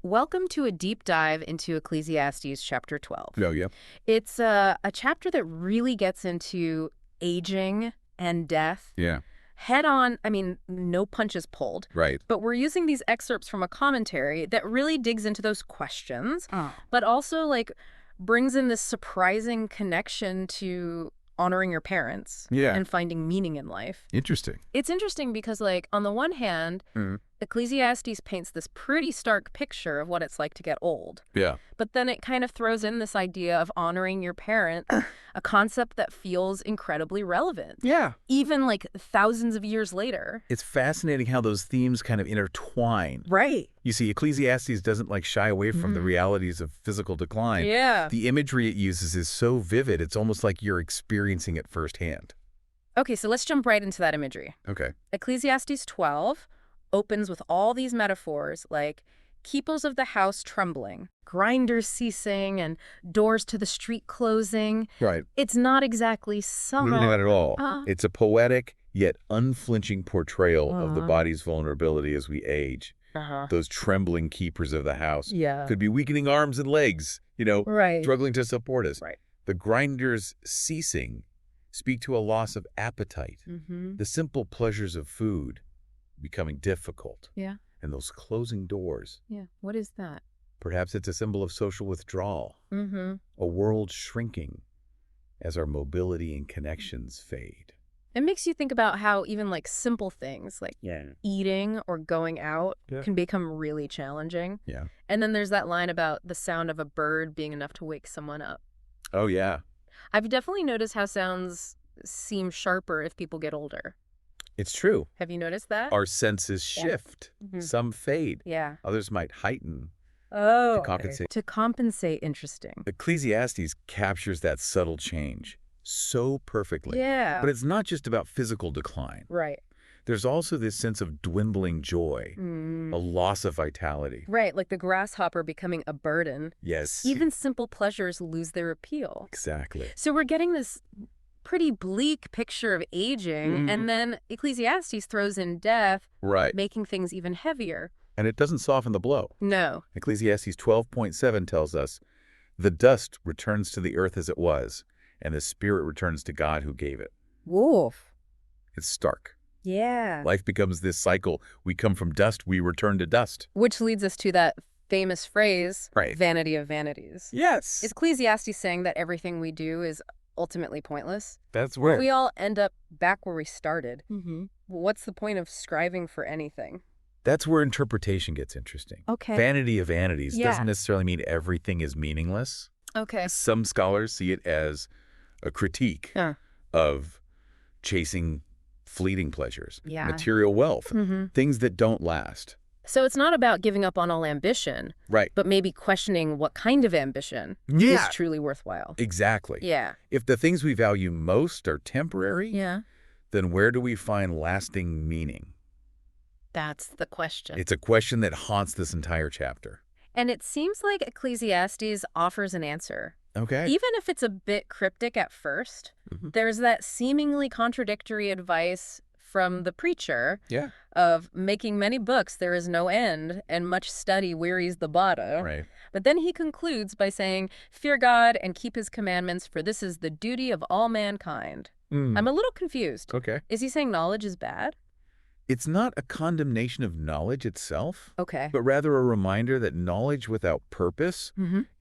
Welcome to a deep dive into Ecclesiastes Chapter 12. Oh, yeah. It's a chapter that really gets into aging and death. Yeah. Head on, no punches pulled. Right. But we're using these excerpts from a commentary that really digs into those questions, but also, brings in this surprising connection to honoring your parents Yeah. and finding meaning in life. Interesting. It's interesting because, on the one hand, Ecclesiastes paints this pretty stark picture of what it's like to get old. Yeah. But then it kind of throws in this idea of honoring your parent, a concept that feels incredibly relevant. Yeah. Even thousands of years later. It's fascinating how those themes kind of intertwine. Right. You see, Ecclesiastes doesn't shy away from the realities of physical decline. Yeah. The imagery it uses is so vivid, it's almost like you're experiencing it firsthand. Okay, so let's jump right into that imagery. Okay. Ecclesiastes 12 opens with all these metaphors like keepers of the house trembling, grinders ceasing, and doors to the street closing. Right. It's not exactly summer. Not at all. It's a poetic yet unflinching portrayal of the body's vulnerability as we age. Those trembling keepers of the house could be weakening arms and legs, Right. struggling to support us. Right. The grinders ceasing speak to a loss of appetite, the simple pleasures of food becoming difficult. Yeah. And those closing doors. Yeah. What is that? Perhaps it's a symbol of social withdrawal, a world shrinking as our mobility and connections fade. It makes you think about how even simple things like eating or going out can become really challenging. Yeah. And then there's that line about the sound of a bird being enough to wake someone up. Oh, yeah. I've definitely noticed how sounds seem sharper if people get older. It's true. Have you noticed that? Our senses shift. Some fade. Yeah. Others might heighten. Oh. To compensate. To compensate, interesting. Ecclesiastes captures that subtle change so perfectly. Yeah. But it's not just about physical decline. Right. There's also this sense of dwindling joy, a loss of vitality. Right, like the grasshopper becoming a burden. Yes. Even simple pleasures lose their appeal. Exactly. So we're getting this pretty bleak picture of aging, and then Ecclesiastes throws in death, Right. making things even heavier. And it doesn't soften the blow. No. Ecclesiastes 12.7 tells us, the dust returns to the earth as it was, and the spirit returns to God who gave it. Woof. It's stark. Yeah. Life becomes this cycle. We come from dust, we return to dust. Which leads us to that famous phrase, Right. vanity of vanities. Yes. Is Ecclesiastes saying that everything we do is ultimately pointless? That's where. We all end up back where we started. What's the point of striving for anything? That's where interpretation gets interesting. Okay. Vanity of vanities Yeah. doesn't necessarily mean everything is meaningless. Okay. Some scholars see it as a critique of chasing fleeting pleasures, Yeah. material wealth, things that don't last. So it's not about giving up on all ambition, Right. but maybe questioning what kind of ambition is truly worthwhile. Exactly. Yeah. If the things we value most are temporary, Yeah. then where do we find lasting meaning? That's the question. It's a question that haunts this entire chapter. And it seems like Ecclesiastes offers an answer. Okay. Even if it's a bit cryptic at first, there's that seemingly contradictory advice from the preacher of making many books there is no end, and much study wearies the body. Right. But then he concludes by saying, fear God and keep his commandments, for this is the duty of all mankind. I'm a little confused. Okay. Is he saying knowledge is bad? It's not a condemnation of knowledge itself, Okay. but rather a reminder that knowledge without purpose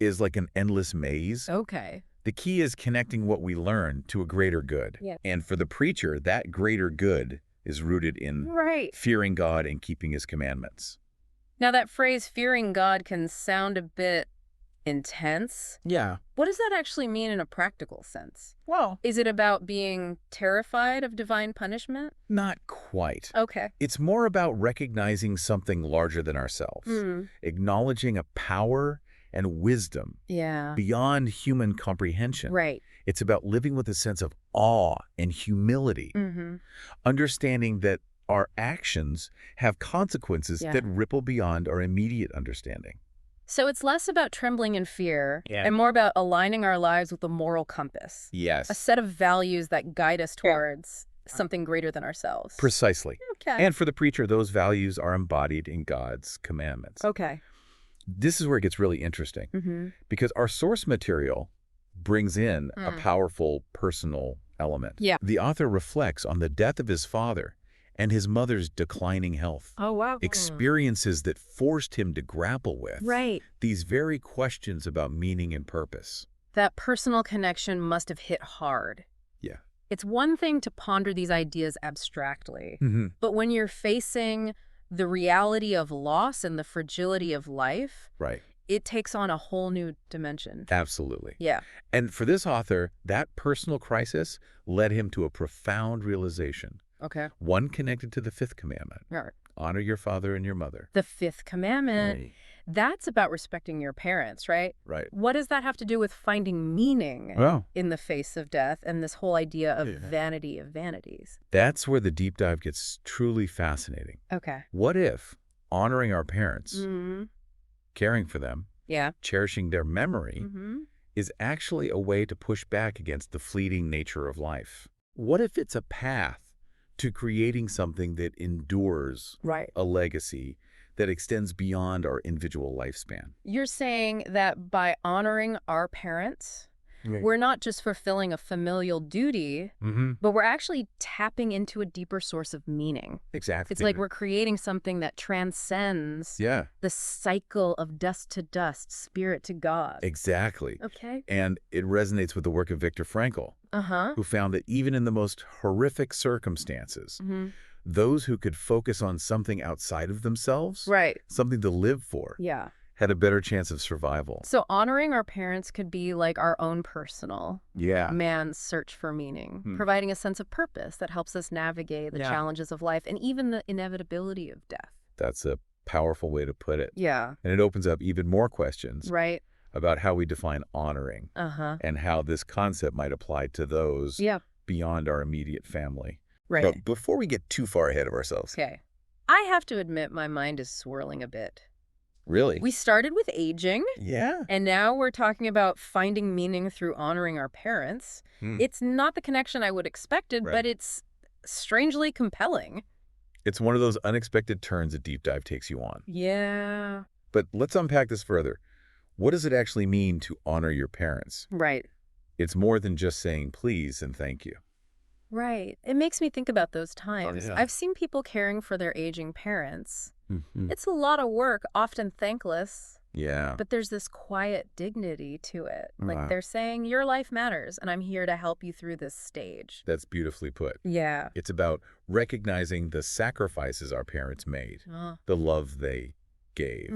is like an endless maze. Okay. The key is connecting what we learn to a greater good. Yeah. And for the preacher, that greater good is rooted in Right. fearing God and keeping his commandments. Now that phrase, fearing God, can sound a bit intense. Yeah. What does that actually mean in a practical sense? Well, Is it about being terrified of divine punishment? not quite. Okay. It's more about recognizing something larger than ourselves, acknowledging a power and wisdom Yeah. beyond human comprehension. Right. It's about living with a sense of awe and humility, understanding that our actions have consequences that ripple beyond our immediate understanding. So it's less about trembling in fear and more about aligning our lives with a moral compass, a Yes, set of values that guide us towards something greater than ourselves. precisely. Okay. And for the preacher, those values are embodied in God's commandments. Okay. This is where it gets really interesting, because our source material brings in a powerful personal element. Yeah. The author reflects on the death of his father and his mother's declining health. Oh, wow. Experiences that forced him to grapple with these very questions about meaning and purpose. That personal connection must have hit hard. Yeah. It's one thing to ponder these ideas abstractly, but when you're facing the reality of loss and the fragility of life, it takes on a whole new dimension. Absolutely. Yeah. And for this author, that personal crisis led him to a profound realization. Okay. One connected to the Fifth Commandment. Right. Honor your father and your mother. The Fifth Commandment. That's about respecting your parents, right? Right. What does that have to do with finding meaning in the face of death and this whole idea of vanity of vanities? That's where the deep dive gets truly fascinating. Okay. What if honoring our parents, caring for them, cherishing their memory, is actually a way to push back against the fleeting nature of life? What if it's a path to creating something that endures, a legacy that extends beyond our individual lifespan? You're saying that by honoring our parents, we're not just fulfilling a familial duty, but we're actually tapping into a deeper source of meaning. Exactly. It's like we're creating something that transcends the cycle of dust to dust, spirit to God. Exactly. Okay. And it resonates with the work of Viktor Frankl, who found that even in the most horrific circumstances, those who could focus on something outside of themselves, something to live for, had a better chance of survival. So honoring our parents could be like our own personal man's search for meaning, providing a sense of purpose that helps us navigate the challenges of life and even the inevitability of death. That's a powerful way to put it. Yeah. And it opens up even more questions about how we define honoring and how this concept might apply to those beyond our immediate family. Right. But before we get too far ahead of ourselves. Okay. I have to admit my mind is swirling a bit. Really? We started with aging. Yeah. And now we're talking about finding meaning through honoring our parents. It's not the connection I would expected, but it's strangely compelling. It's one of those unexpected turns a deep dive takes you on. Yeah. But let's unpack this further. What does it actually mean to honor your parents? Right. It's more than just saying please and thank you. Right. It makes me think about those times. I've seen people caring for their aging parents. It's a lot of work, often thankless. Yeah. But there's this quiet dignity to it. Like they're saying, your life matters, and I'm here to help you through this stage. That's beautifully put. Yeah. It's about recognizing the sacrifices our parents made, the love they gave,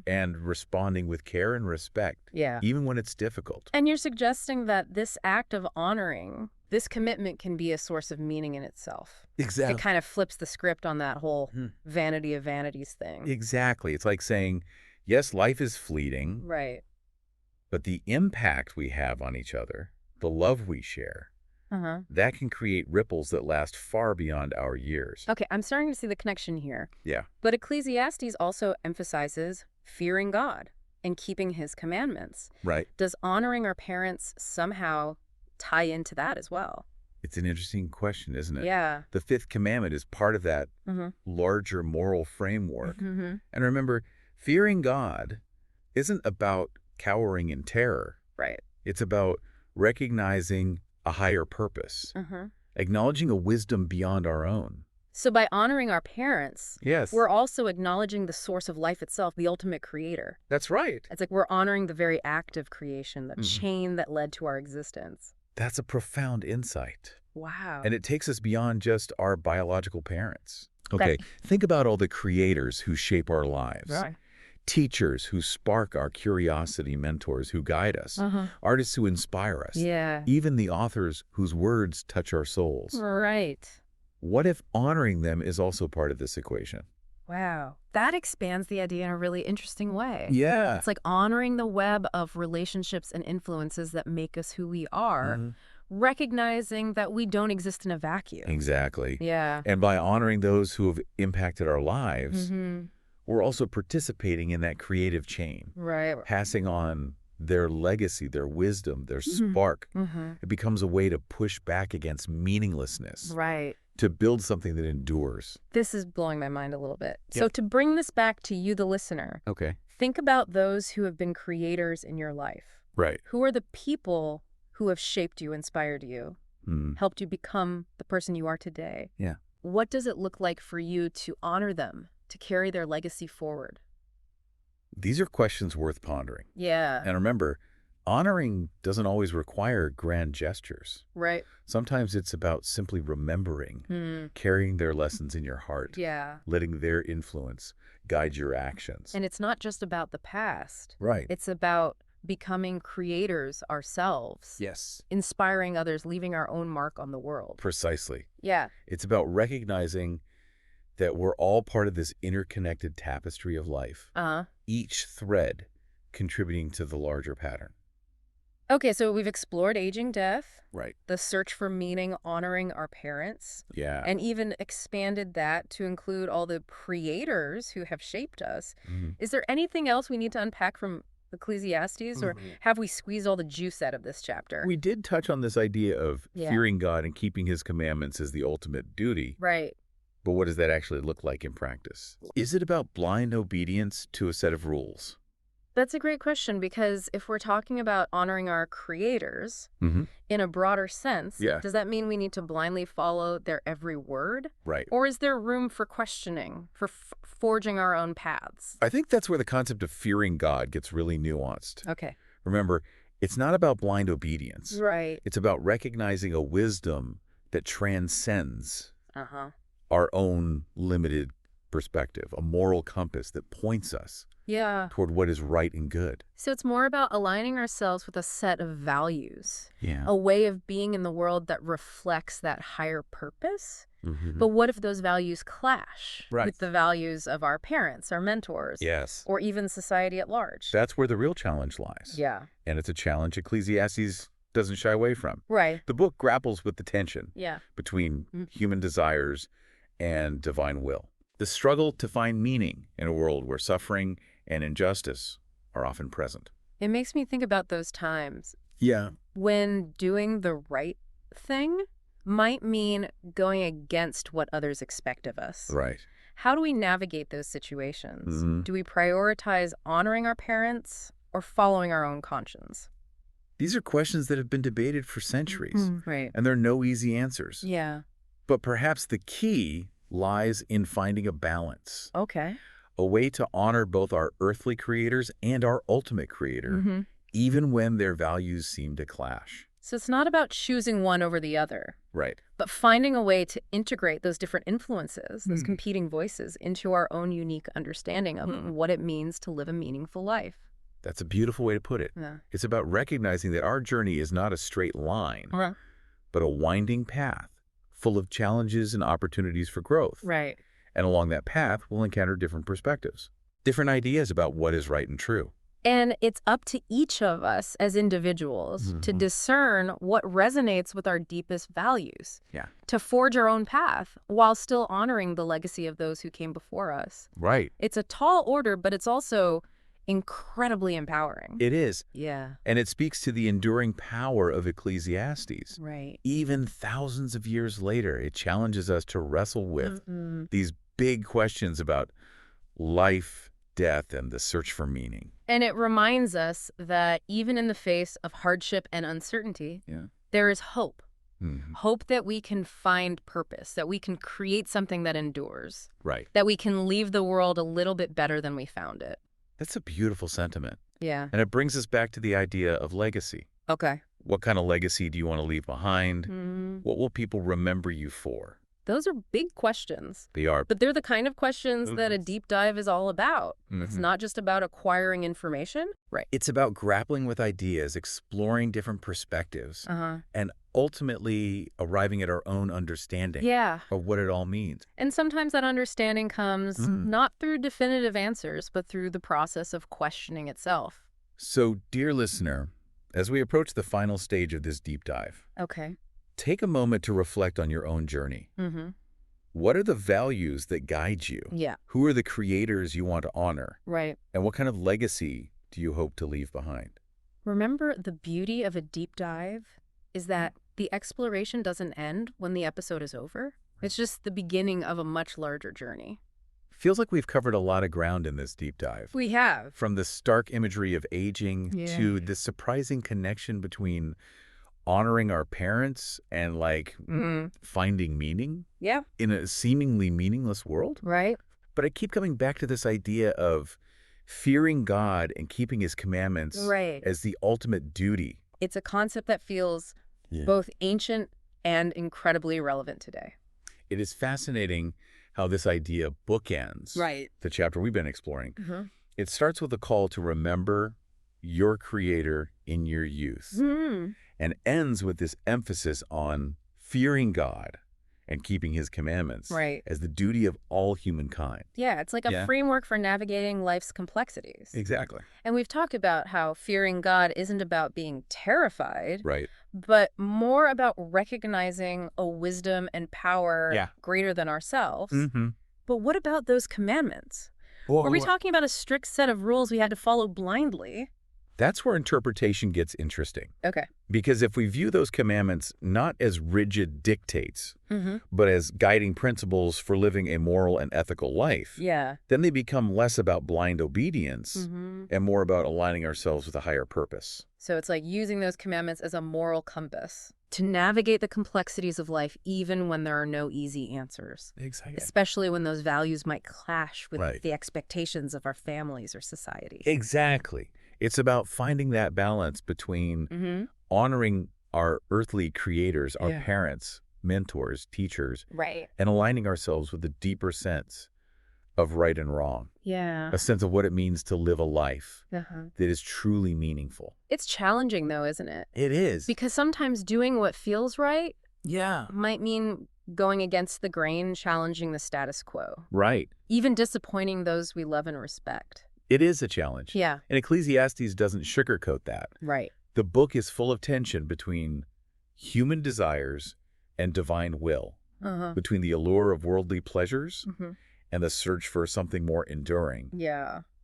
and responding with care and respect, even when it's difficult. And you're suggesting that this act of honoring, this commitment can be a source of meaning in itself. Exactly. It kind of flips the script on that whole vanity of vanities thing. Exactly. It's like saying, yes, life is fleeting. Right. But the impact we have on each other, the love we share, that can create ripples that last far beyond our years. Okay, I'm starting to see the connection here. Yeah. But Ecclesiastes also emphasizes fearing God and keeping his commandments. Right. Does honoring our parents somehow tie into that as well? It's an interesting question, isn't it? Yeah. The Fifth Commandment is part of that larger moral framework. And remember, fearing God isn't about cowering in terror. Right. It's about recognizing a higher purpose, acknowledging a wisdom beyond our own. So by honoring our parents, yes, we're also acknowledging the source of life itself, the ultimate creator. That's right. It's like we're honoring the very act of creation, the chain that led to our existence. That's a profound insight. Wow. And it takes us beyond just our biological parents. Okay, think about all the creators who shape our lives. Right. Teachers who spark our curiosity, mentors who guide us, artists who inspire us, even the authors whose words touch our souls. Right. What if honoring them is also part of this equation? Wow. That expands the idea in a really interesting way. Yeah. It's like honoring the web of relationships and influences that make us who we are, recognizing that we don't exist in a vacuum. Exactly. Yeah. And by honoring those who have impacted our lives, we're also participating in that creative chain. Right. Passing on their legacy, their wisdom, their spark. It becomes a way to push back against meaninglessness. Right. To build something that endures. This is blowing my mind a little bit. So to bring this back to you, the listener, Think about those who have been creators in your life. Right. Who are the people who have shaped you, inspired you, helped you become the person you are today? Yeah. What does it look like for you to honor them, to carry their legacy forward? These are questions worth pondering. Yeah. And remember, honoring doesn't always require grand gestures. Right. Sometimes it's about simply remembering, carrying their lessons in your heart, letting their influence guide your actions. And it's not just about the past. Right. It's about becoming creators ourselves. Yes. Inspiring others, leaving our own mark on the world. Precisely. Yeah. It's about recognizing that we're all part of this interconnected tapestry of life, each thread contributing to the larger pattern. Okay, so we've explored aging, death, right? The search for meaning, honoring our parents, and even expanded that to include all the creators who have shaped us. Is there anything else we need to unpack from Ecclesiastes, or have we squeezed all the juice out of this chapter? We did touch on this idea of fearing God and keeping his commandments as the ultimate duty. Right. But what does that actually look like in practice? Is it about blind obedience to a set of rules? That's a great question, because if we're talking about honoring our creators in a broader sense, does that mean we need to blindly follow their every word? Right. Or is there room for questioning, for forging our own paths? I think that's where the concept of fearing God gets really nuanced. Okay. Remember, it's not about blind obedience. Right. It's about recognizing a wisdom that transcends our own limited perspective, a moral compass that points us toward what is right and good. So it's more about aligning ourselves with a set of values, Yeah. a way of being in the world that reflects that higher purpose. But what if those values clash with the values of our parents, our mentors, or even society at large? That's where the real challenge lies. Yeah. And it's a challenge Ecclesiastes doesn't shy away from. Right. The book grapples with the tension between human desires and divine will. The struggle to find meaning in a world where suffering and injustice are often present. It makes me think about those times. Yeah. When doing the right thing might mean going against what others expect of us. Right. How do we navigate those situations? Do we prioritize honoring our parents or following our own conscience? These are questions that have been debated for centuries. Right. And there are no easy answers. Yeah. But perhaps the key lies in finding a balance. Okay. A way to honor both our earthly creators and our ultimate creator, even when their values seem to clash. So it's not about choosing one over the other. Right. But finding a way to integrate those different influences, those competing voices, into our own unique understanding of what it means to live a meaningful life. That's a beautiful way to put it. Yeah. It's about recognizing that our journey is not a straight line, but a winding path full of challenges and opportunities for growth. Right. And along that path, we'll encounter different perspectives, different ideas about what is right and true. And it's up to each of us as individuals to discern what resonates with our deepest values, to forge our own path while still honoring the legacy of those who came before us. Right. It's a tall order, but it's also incredibly empowering. It is. Yeah. And it speaks to the enduring power of Ecclesiastes. Right. Even thousands of years later, it challenges us to wrestle with these big questions about life, death, and the search for meaning. And it reminds us that even in the face of hardship and uncertainty, there is hope. Hope that we can find purpose, that we can create something that endures. Right. That we can leave the world a little bit better than we found it. That's a beautiful sentiment. Yeah. And it brings us back to the idea of legacy. Okay. What kind of legacy do you want to leave behind? What will people remember you for? Those are big questions. They are. But they're the kind of questions that a deep dive is all about. It's not just about acquiring information. Right. It's about grappling with ideas, exploring different perspectives, and ultimately arriving at our own understanding of what it all means. And sometimes that understanding comes not through definitive answers, but through the process of questioning itself. So, dear listener, as we approach the final stage of this deep dive, take a moment to reflect on your own journey. What are the values that guide you? Who are the creators you want to honor? Right. And what kind of legacy do you hope to leave behind? Remember, the beauty of a deep dive is that the exploration doesn't end when the episode is over. It's just the beginning of a much larger journey. Feels like we've covered a lot of ground in this deep dive. We have. From the stark imagery of aging to the surprising connection between honoring our parents and finding meaning in a seemingly meaningless world. Right. But I keep coming back to this idea of fearing God and keeping his commandments as the ultimate duty. It's a concept that feels both ancient and incredibly relevant today. It is fascinating how this idea bookends the chapter we've been exploring. It starts with a call to remember your Creator in your youth and ends with this emphasis on fearing God and keeping his commandments as the duty of all humankind. Yeah, it's like a framework for navigating life's complexities. Exactly. And we've talked about how fearing God isn't about being terrified, but more about recognizing a wisdom and power greater than ourselves. But what about those commandments? Are we talking about a strict set of rules we had to follow blindly? That's where interpretation gets interesting. Okay. Because if we view those commandments not as rigid dictates, but as guiding principles for living a moral and ethical life, then they become less about blind obedience and more about aligning ourselves with a higher purpose. So it's like using those commandments as a moral compass to navigate the complexities of life even when there are no easy answers. Exactly. Especially when those values might clash with the expectations of our families or society. Exactly. It's about finding that balance between honoring our earthly creators, our parents, mentors, teachers, and aligning ourselves with a deeper sense of right and wrong. A sense of what it means to live a life that is truly meaningful. It's challenging though, isn't it? It is. Because sometimes doing what feels right might mean going against the grain, challenging the status quo. Even disappointing those we love and respect. It is a challenge. And Ecclesiastes doesn't sugarcoat that. The book is full of tension between human desires and divine will, between the allure of worldly pleasures and the search for something more enduring.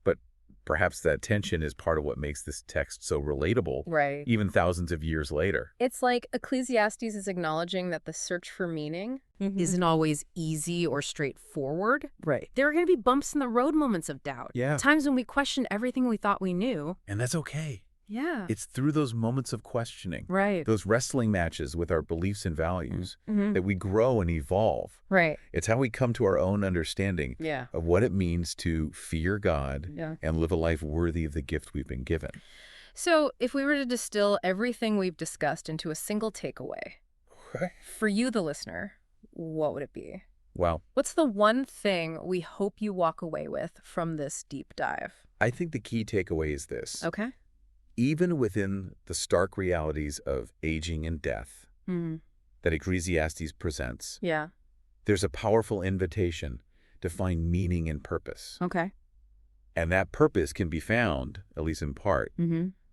But perhaps that tension is part of what makes this text so relatable, even thousands of years later. It's like Ecclesiastes is acknowledging that the search for meaning isn't always easy or straightforward. There are going to be bumps in the road, moments of doubt. Times when we question everything we thought we knew. And that's okay. It's through those moments of questioning, those wrestling matches with our beliefs and values, that we grow and evolve. It's how we come to our own understanding of what it means to fear God and live a life worthy of the gift we've been given. So if we were to distill everything we've discussed into a single takeaway, for you, the listener, what would it be? Well, what's the one thing we hope you walk away with from this deep dive? I think the key takeaway is this. even within the stark realities of aging and death that Ecclesiastes presents, there's a powerful invitation to find meaning and purpose. Okay. And that purpose can be found, at least in part,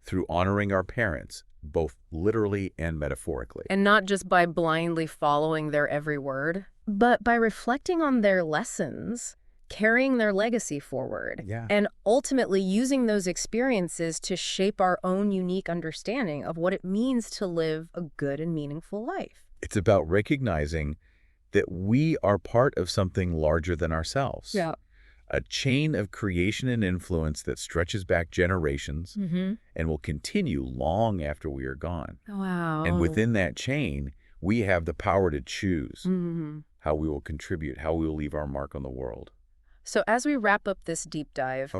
through honoring our parents, both literally and metaphorically. And not just by blindly following their every word, but by reflecting on their lessons, carrying their legacy forward, and ultimately using those experiences to shape our own unique understanding of what it means to live a good and meaningful life. It's about recognizing that we are part of something larger than ourselves. A chain of creation and influence that stretches back generations and will continue long after we are gone. Wow. And within that chain, we have the power to choose how we will contribute, how we will leave our mark on the world. So as we wrap up this deep dive,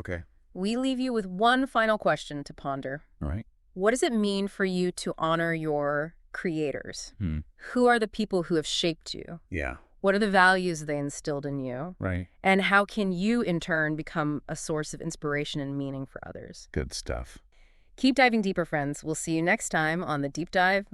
we leave you with one final question to ponder. All right. What does it mean for you to honor your creators? Who are the people who have shaped you? What are the values they instilled in you? And how can you, in turn, become a source of inspiration and meaning for others? Good stuff. Keep diving deeper, friends. We'll see you next time on The Deep Dive